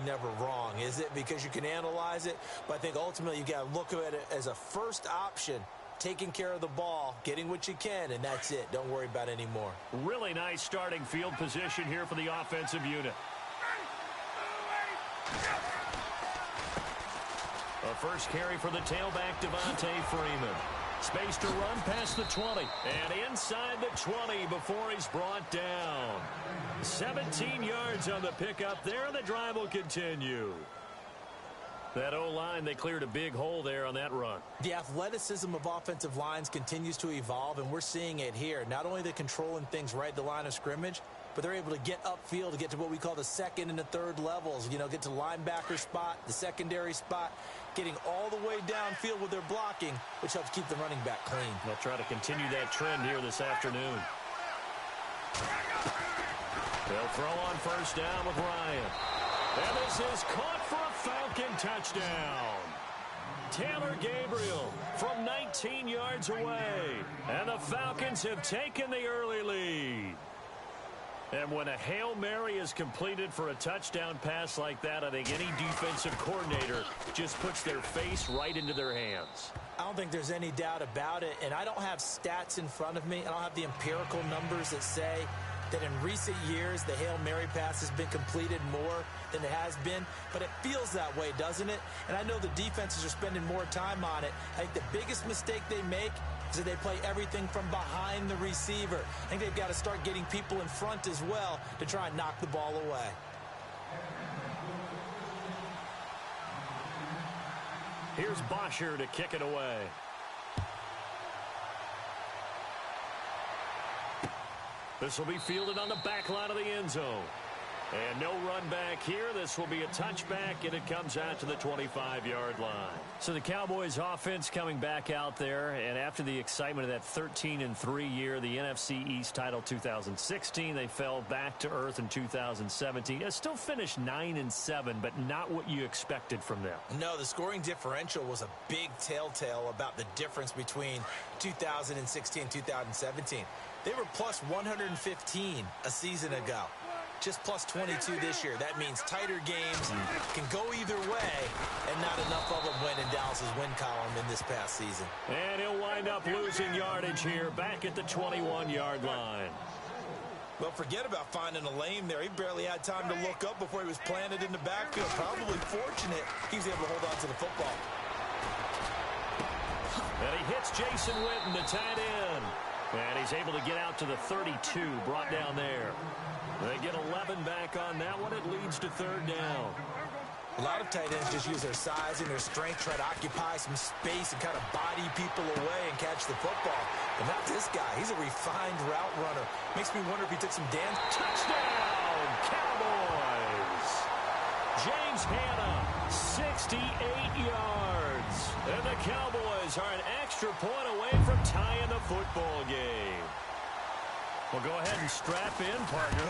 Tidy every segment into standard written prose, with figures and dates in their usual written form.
never wrong, is it? Because you can analyze it, but I think ultimately you got to look at it as a first option, taking care of the ball, getting what you can, and that's it. Don't worry about it anymore. Really nice starting field position here for the offensive unit. A first carry for the tailback, Devontae Freeman. Space to run past the 20. And inside the 20 before he's brought down. 17 yards on the pickup there, and the drive will continue. That O-line, they cleared a big hole there on that run. The athleticism of offensive lines continues to evolve, and we're seeing it here. Not only they're controlling things right at the line of scrimmage, but they're able to get upfield to get to what we call the second and the third levels. You know, get to linebacker spot, the secondary spot, getting all the way downfield with their blocking, which helps keep the running back clean. They'll try to continue that trend here this afternoon. They'll throw on first down with Ryan. And this is caught for a Falcon touchdown. Taylor Gabriel from 19 yards away. And the Falcons have taken the early lead. And when a Hail Mary is completed for a touchdown pass like that, I think any defensive coordinator just puts their face right into their hands. I don't think there's any doubt about it, and I don't have stats in front of me. I don't have the empirical numbers that say that in recent years the Hail Mary pass has been completed more than it has been, but it feels that way, doesn't it? And I know the defenses are spending more time on it. I think the biggest mistake they make is that they play everything from behind the receiver. I think they've got to start getting people in front as well to try and knock the ball away. Here's Bosher to kick it away. This will be fielded on the back line of the end zone. And no run back here. This will be a touchback, and it comes out to the 25-yard line. So the Cowboys offense coming back out there, and after the excitement of that 13-3 year, the NFC East title 2016, they fell back to earth in 2017. They still finished 9-7, but not what you expected from them. No, the scoring differential was a big telltale about the difference between 2016 and 2017. They were plus 115 a season ago. Just plus 22 this year. That means tighter games can go either way, and not enough of them went in Dallas's win column in this past season. And he'll wind up losing yardage here back at the 21-yard line. Well, forget about finding a lane there. He barely had time to look up before he was planted in the backfield. Probably fortunate he was able to hold on to the football. And he hits Jason Witten, the tight end. And he's able to get out to the 32, brought down there. They get 11 back on that one. It leads to third down. A lot of tight ends just use their size and their strength, try to occupy some space and kind of body people away and catch the football. But not this guy. He's a refined route runner. Makes me wonder if he took some damage. Touchdown, Cowboys! James Hanna, 68 yards. And the Cowboys are an extra point away from tying the football game. Well, go ahead and strap in, partner.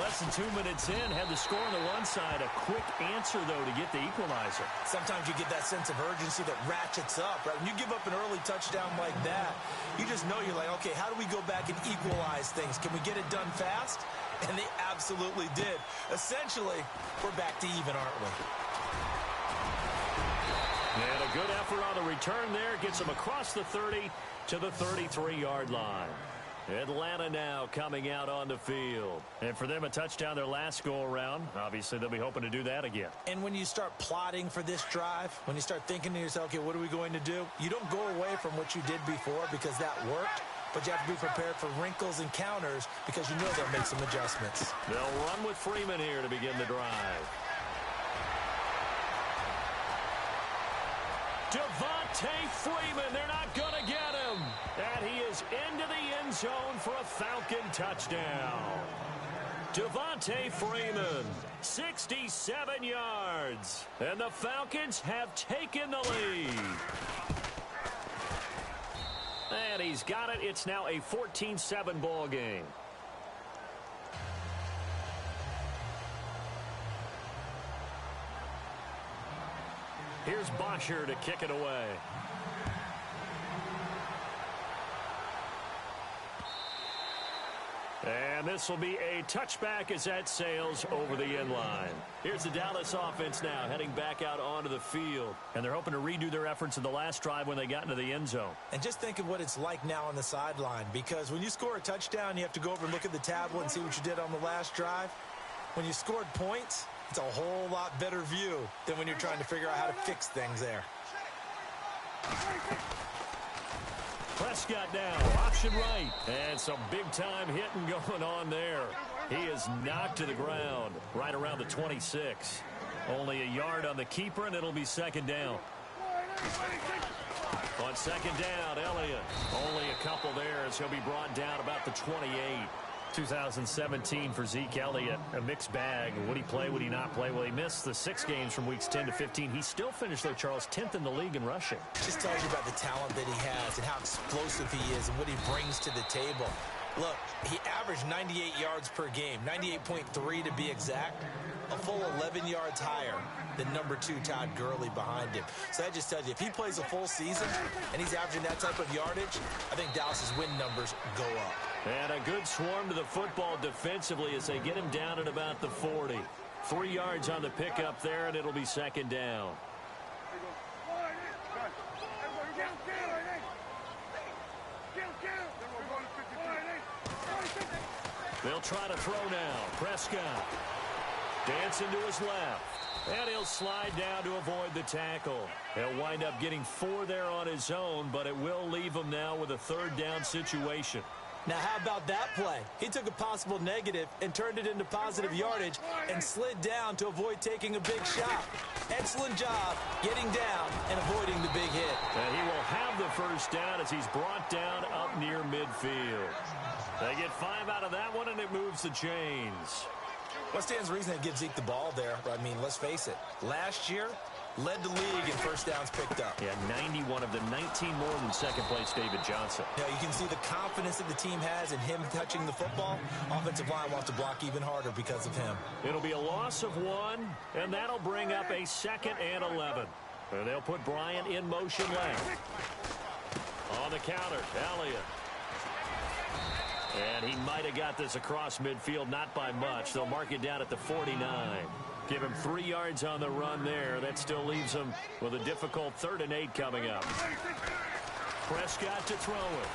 Less than 2 minutes in, had the score on the one side. A quick answer, though, to get the equalizer. Sometimes you get that sense of urgency that ratchets up, right? When you give up an early touchdown like that, you just know you're like, okay, how do we go back and equalize things? Can we get it done fast? And they absolutely did. Essentially, we're back to even, aren't we? And a good effort on the return there. Gets them across the 30 to the 33-yard line. Atlanta now coming out on the field. And for them, a touchdown their last go-around. Obviously, they'll be hoping to do that again. And when you start plotting for this drive, when you start thinking to yourself, okay, what are we going to do? You don't go away from what you did before because that worked, but you have to be prepared for wrinkles and counters because you know they'll make some adjustments. They'll run with Freeman here to begin the drive. Devontae Freeman, they're not going to get him. And he is into the end zone for a Falcon touchdown. Devontae Freeman, 67 yards. And the Falcons have taken the lead. And he's got it. It's now a 14-7 ball game. Here's Bosher to kick it away. And this will be a touchback as that sails over the end line. Here's the Dallas offense now heading back out onto the field. And they're hoping to redo their efforts in the last drive when they got into the end zone. And just think of what it's like now on the sideline, because when you score a touchdown, you have to go over and look at the tablet and see what you did on the last drive. When you scored points, it's a whole lot better view than when you're trying to figure out how to fix things there. Prescott now, option right. And some big-time hitting going on there. He is knocked to the ground right around the 26. Only a yard on the keeper, and it'll be second down. On second down, Elliott. Only a couple there as he'll be brought down about the 28. 2017 for Zeke Elliott, a mixed bag. Would he play, would he not play? Well, he missed the 6 games from weeks 10 to 15. He still finished, though, Charles, 10th in the league in rushing. Just tells you about the talent that he has and how explosive he is and what he brings to the table. Look, he averaged 98 yards per game, 98.3 to be exact, a full 11 yards higher than number 2 Todd Gurley behind him. So that just tells you, if he plays a full season and he's averaging that type of yardage, I think Dallas's win numbers go up. And a good swarm to the football defensively as they get him down at about the 40. 3 yards on the pickup there, and it'll be second down. They'll try to throw now. Prescott dancing to his left. And he'll slide down to avoid the tackle. He'll wind up getting 4 there on his own, but it will leave him now with a third down situation. Now, how about that play? He took a possible negative and turned it into positive yardage and slid down to avoid taking a big shot. Excellent job getting down and avoiding the big hit. And he will have the first down as he's brought down up near midfield. They get 5 out of that one, and it moves the chains. What stands to reason to give Zeke the ball there? I mean, let's face it. Last year, led the league in first downs picked up. Yeah, 91 of the 19 more than second place David Johnson. Now, you can see the confidence that the team has in him touching the football. Offensive line wants to block even harder because of him. It'll be a loss of 1, and that'll bring up a 2nd and 11. And they'll put Bryant in motion left. On the counter, Elliott. And he might have got this across midfield, not by much. They'll mark it down at the 49. Give him 3 yards on the run there. That still leaves him with a difficult 3rd and 8 coming up. Prescott to throw it.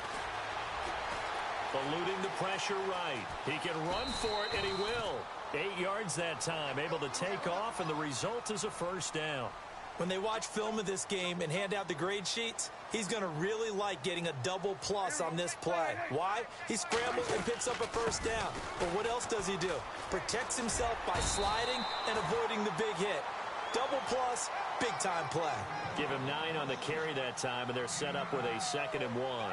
Eluding the pressure right. He can run for it, and he will. 8 yards that time, able to take off, and the result is a first down. When they watch film of this game and hand out the grade sheets, he's going to really like getting a double plus on this play. Why? He scrambles and picks up a first down. But what else does he do? Protects himself by sliding and avoiding the big hit. Double plus, big-time play. Give him 9 on the carry that time, and they're set up with a 2nd and 1.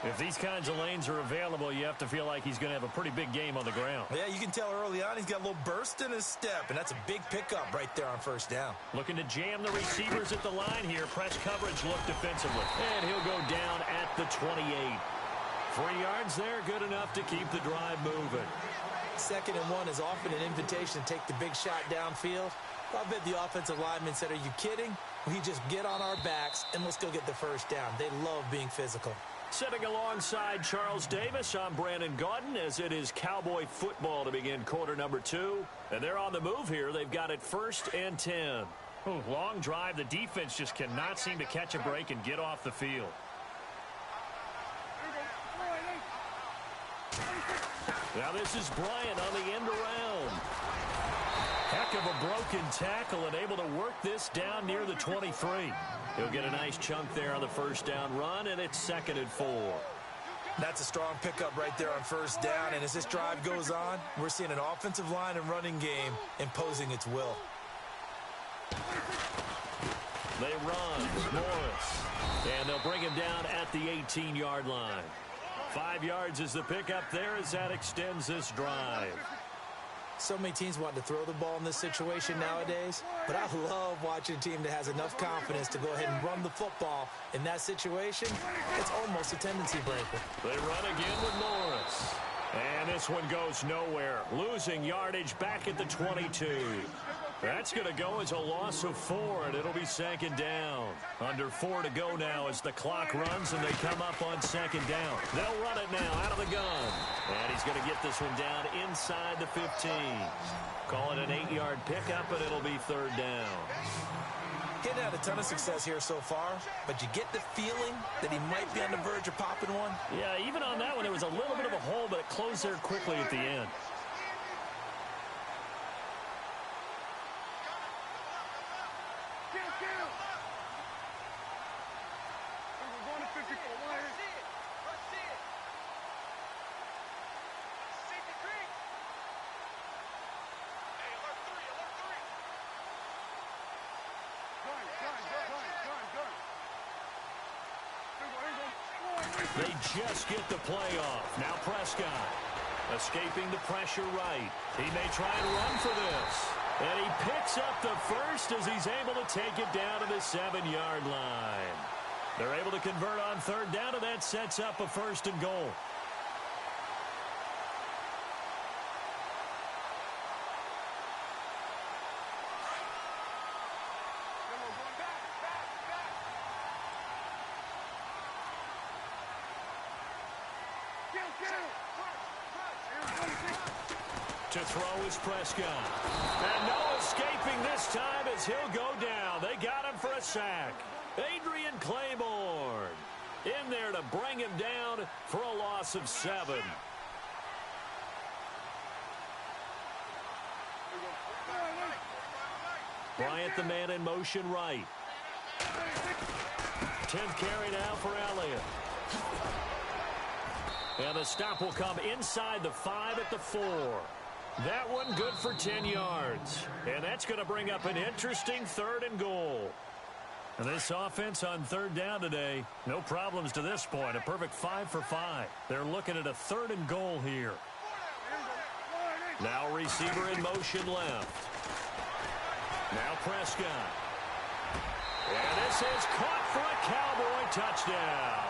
If these kinds of lanes are available, you have to feel like he's going to have a pretty big game on the ground. Yeah, you can tell early on he's got a little burst in his step, and that's a big pickup right there on first down. Looking to jam the receivers at the line here. Press coverage look defensively. And he'll go down at the 28. 3 yards there, good enough to keep the drive moving. 2nd and 1 is often an invitation to take the big shot downfield. I bet the offensive lineman said, are you kidding? We just get on our backs and let's go get the first down. They love being physical. Sitting alongside Charles Davis, I'm Brandon Gaudin, as it is Cowboy football to begin quarter number 2. And they're on the move here. They've got it 1st and 10. Ooh, long drive. The defense just cannot seem to catch a break and get off the field. Now this is Bryant on the end around. Heck of a broken tackle and able to work this down near the 23. He'll get a nice chunk there on the first down run, and it's 2nd and 4. That's a strong pickup right there on first down, and as this drive goes on, we're seeing an offensive line and running game imposing its will. They run, Morris, and they'll bring him down at the 18-yard line. 5 yards is the pickup there as that extends this drive. So many teams want to throw the ball in this situation nowadays, but I love watching a team that has enough confidence to go ahead and run the football. In that situation, it's almost a tendency breaker. They run again with Morris. And this one goes nowhere. Losing yardage back at the 22. That's going to go as a loss of 4, and it'll be 2nd down. Under 4 to go now as the clock runs, and they come up on 2nd down. They'll run it now out of the gun. And he's going to get this one down inside the 15. Call it an 8-yard pickup, and it'll be 3rd down. Getting had a ton of success here so far, but you get the feeling that he might be on the verge of popping one. Yeah, even on that one, there was a little bit of a hole, but it closed there quickly at the end. They just get the play off. Now Prescott escaping the pressure right. He may try and run for this. And he picks up the first as he's able to take it down to the 7-yard line. They're able to convert on 3rd down, and that sets up a 1st and goal. To throw is Prescott. And no escaping this time as he'll go down. They got him for a sack. Adrian Claiborne in there to bring him down for a loss of 7. Bryant the man in motion right. 10th carry now for Elliott. And the stop will come inside the 5 at the 4. That one good for 10 yards. And that's going to bring up an interesting 3rd and goal. And this offense on 3rd down today, no problems to this point. A perfect 5 for 5. They're looking at a 3rd and goal here. Now receiver in motion left. Now Prescott. And this is caught for a Cowboy touchdown.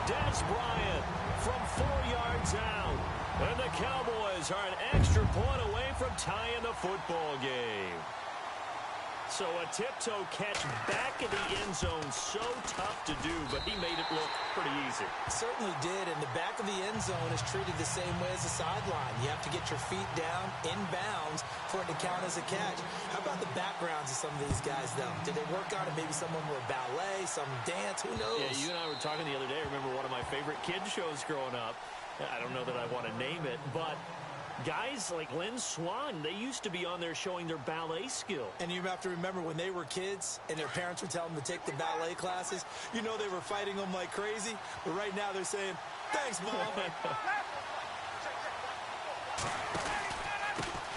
Des Bryant from 4 yards out. And the Cowboys are an extra point away from tying the football game. So a tiptoe catch back in the end zone, so tough to do, but he made it look pretty easy. Certainly did, and the back of the end zone is treated the same way as the sideline. You have to get your feet down in bounds for it to count as a catch. How about the backgrounds of some of these guys, though? Did they work on it? Maybe some of them were ballet, some dance, who knows? Yeah, you and I were talking the other day. I remember one of my favorite kids shows growing up. I don't know that I want to name it, but guys like Lynn Swan, they used to be on there showing their ballet skill. And you have to remember when they were kids and their parents would tell them to take the ballet classes, you know they were fighting them like crazy. But right now they're saying, thanks, Mom.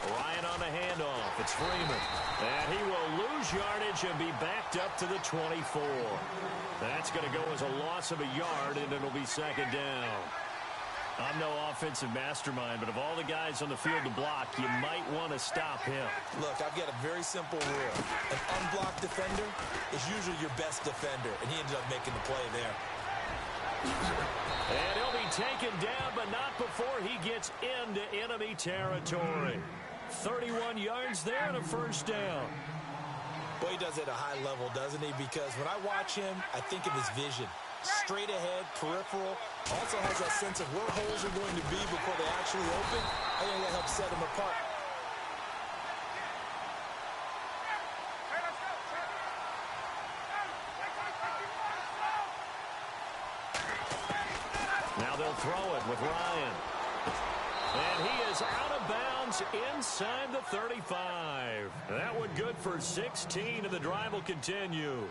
Ryan on the handoff. It's Freeman. And he will lose yardage and be backed up to the 24. That's going to go as a loss of a yard, and it'll be 2nd down. I'm no offensive mastermind, but of all the guys on the field to block, you might want to stop him. Look, I've got a very simple rule. An unblocked defender is usually your best defender, and he ended up making the play there. And he'll be taken down, but not before he gets into enemy territory. 31 yards there and a 1st down. Boy, he does it at a high level, doesn't he? Because when I watch him, I think of his vision. Straight ahead, peripheral, also has that sense of where holes are going to be before they actually open. I think that helps set him apart. Now they'll throw it with Ryan. And he is out of bounds inside the 35. That one good for 16, and the drive will continue.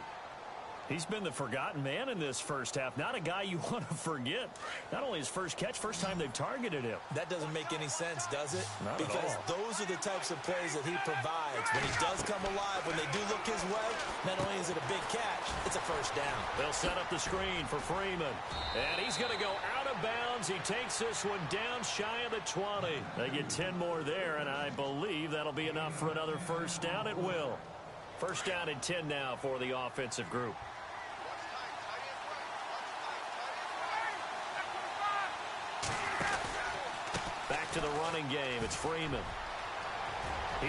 He's been the forgotten man in this first half. Not a guy you want to forget. Not only his first catch, first time they've targeted him. That doesn't make any sense, does it? Not because at all. Those are the types of plays that he provides. When he does come alive, when they do look his way, not only is it a big catch, it's a 1st down. They'll set up the screen for Freeman. And he's going to go out of bounds. He takes this one down shy of the 20. They get 10 more there, and I believe that'll be enough for another 1st down. It will. 1st down and 10 now for the offensive group. Back to the running game. It's Freeman.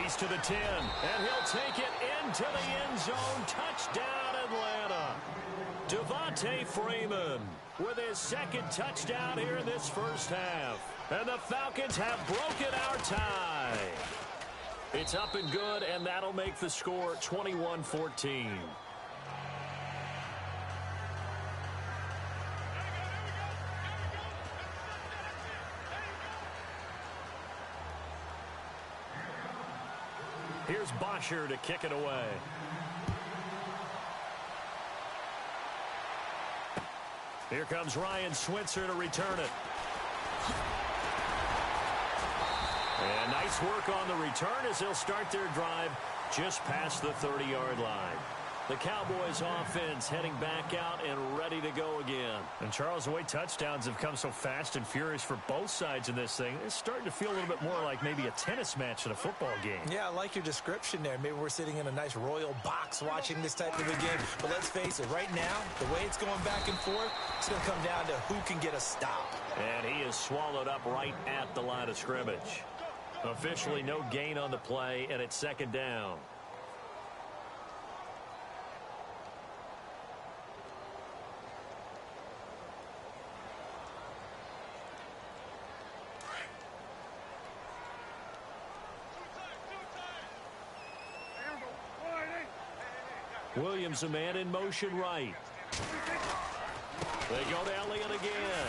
He's to the 10, and he'll take it into the end zone. Touchdown, Atlanta. Devontae Freeman with his second touchdown here in this first half. And the Falcons have broken our tie. It's up and good, and that'll make the score 21-14. Here's Bosher to kick it away. Here comes Ryan Switzer to return it. And nice work on the return as they'll start their drive just past the 30-yard line. The Cowboys offense heading back out and ready to go again. And Charles, the way touchdowns have come so fast and furious for both sides in this thing, it's starting to feel a little bit more like maybe a tennis match than a football game. Yeah, I like your description there. Maybe we're sitting in a nice royal box watching this type of a game. But let's face it, right now, the way it's going back and forth, it's going to come down to who can get a stop. And he is swallowed up right at the line of scrimmage. Officially no gain on the play, and it's second down. Williams, a man in motion right. They go to Elliott again.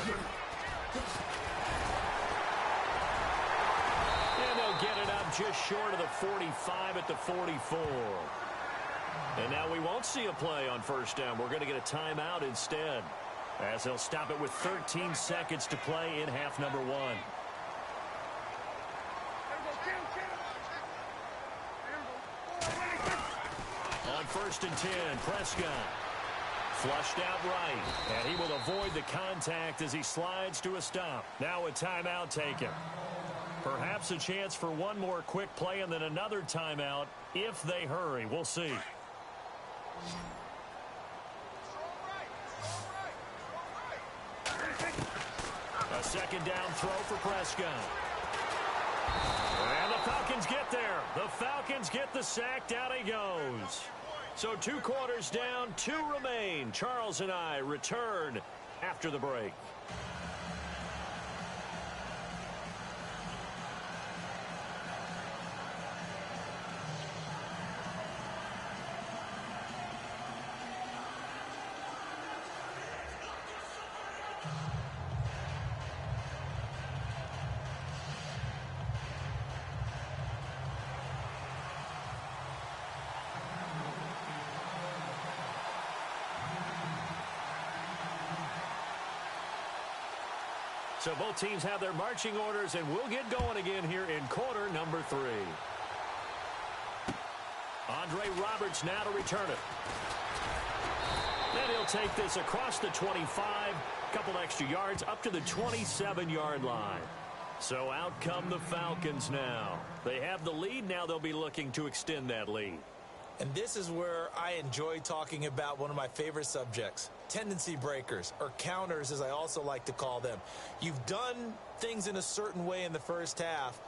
And they'll get it up just short of the 45 at the 44. And now we won't see a play on first down. We're going to get a timeout instead, as they'll stop it with 13 seconds to play in half number one. First and 10, Prescott. Flushed out right, and he will avoid the contact as he slides to a stop. Now a timeout taken. Perhaps a chance for one more quick play and then another timeout if they hurry. We'll see. A second down throw for Prescott. And the Falcons get there. The Falcons get the sack. Down he goes. So 2 quarters down, 2 remain. Charles and I return after the break. So both teams have their marching orders, and we'll get going again here in quarter number 3. Andre Roberts now to return it. And he'll take this across the 25, couple extra yards up to the 27-yard line. So out come the Falcons now. They have the lead. Now they'll be looking to extend that lead. And this is where I enjoy talking about one of my favorite subjects, tendency breakers, or counters as I also like to call them. You've done things in a certain way in the first half,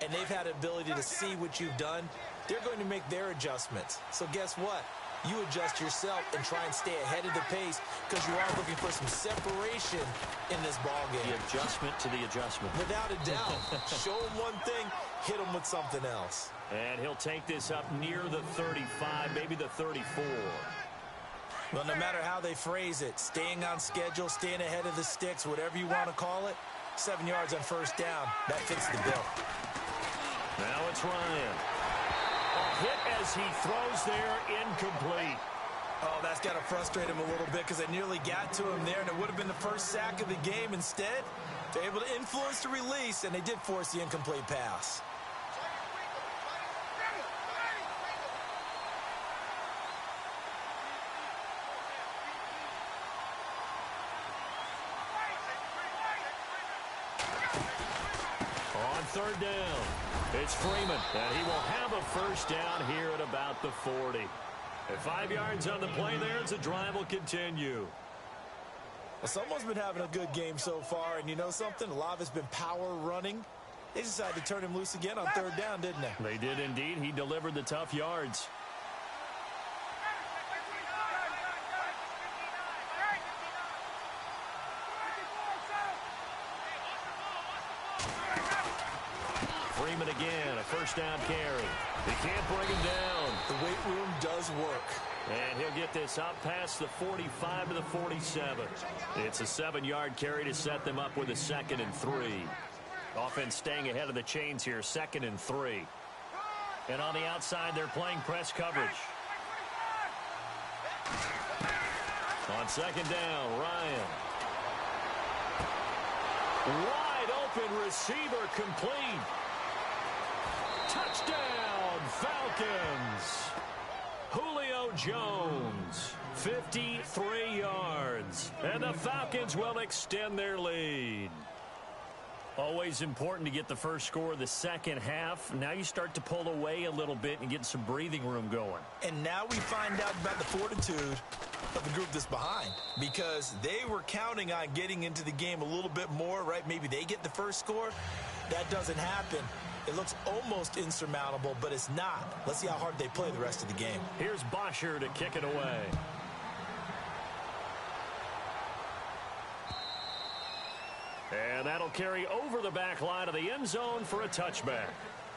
and they've had the ability to see what you've done. They're going to make their adjustments. So guess what? You adjust yourself and try and stay ahead of the pace because you are looking for some separation in this ballgame. The adjustment to the adjustment. Without a doubt. Show them one thing, hit them with something else. And he'll take this up near the 35, maybe the 34. Well, no matter how they phrase it, staying on schedule, staying ahead of the sticks, whatever you want to call it, 7 yards on first down, that fits the bill. Now it's Ryan. A hit as he throws there, incomplete. Oh, that's got to frustrate him a little bit because they nearly got to him there, and it would have been the first sack of the game. Instead, they're able to influence the release, and they did force the incomplete pass. On third down, it's Freeman, and he will have a first down here at about the 40. At 5 yards on the play there, as the drive will continue. Well, someone's been having a good game so far, and you know something? A lot of it's been power running. They decided to turn him loose again on third down, didn't they? They did indeed. He delivered the tough yards. Freeman again, a first down carry. He can't bring him down. The weight room does work. And he'll get this up past the 45 to the 47. It's a 7-yard carry to set them up with a 2nd and 3. Offense staying ahead of the chains here, 2nd and 3. And on the outside, they're playing press coverage. On 2nd down, Ryan. Wide open receiver complete. Touchdown, Falcons. Julio Jones, 53 yards. And the Falcons will extend their lead. Always important to get the first score of the second half. Now you start to pull away a little bit and get some breathing room going. And now we find out about the fortitude of the group that's behind, because they were counting on getting into the game a little bit more, right? Maybe they get the first score. That doesn't happen. It looks almost insurmountable, but it's not. Let's see how hard they play the rest of the game. Here's Bosher to kick it away. And that'll carry over the back line of the end zone for a touchback.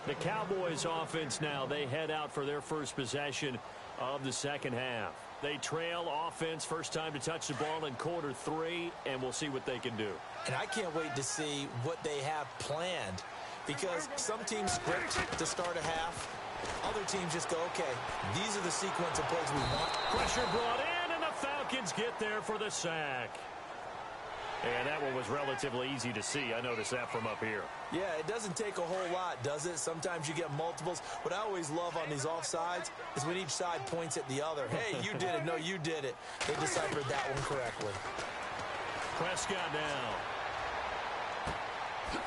The Cowboys offense now, they head out for their first possession of the second half. They trail offense, first time to touch the ball in quarter 3, and we'll see what they can do. And I can't wait to see what they have planned, because some teams script to start a half. Other teams just go, okay, these are the sequence of plays we want. Pressure brought in, and the Falcons get there for the sack. And that one was relatively easy to see. I noticed that from up here. Yeah, it doesn't take a whole lot, does it? Sometimes you get multiples. What I always love on these offsides is when each side points at the other. Hey, you did it. No, you did it. They deciphered that one correctly. Prescott now.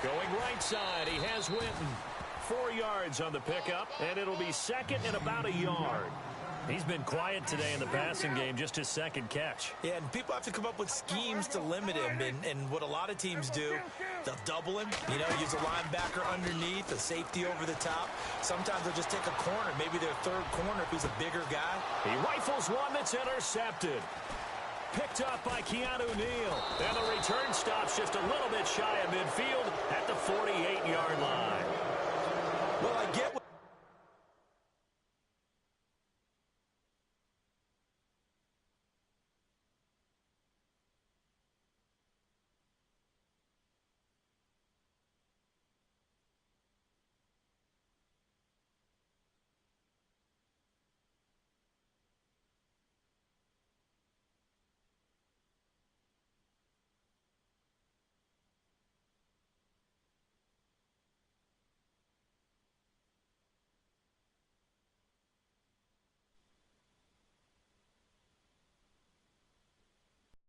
Going right side, he has Winton. 4 yards on the pickup, and it'll be 2nd and about a yard. He's been quiet today in the passing game, just his 2nd catch. Yeah, and people have to come up with schemes to limit him. And what a lot of teams do, they'll double him, use a linebacker underneath, a safety over the top. Sometimes they'll just take a corner, maybe their third corner if he's a bigger guy. He rifles one that's intercepted. Picked up by Keanu Neal. And the return stops just a little bit shy of midfield at the 48-yard line. Well, I get what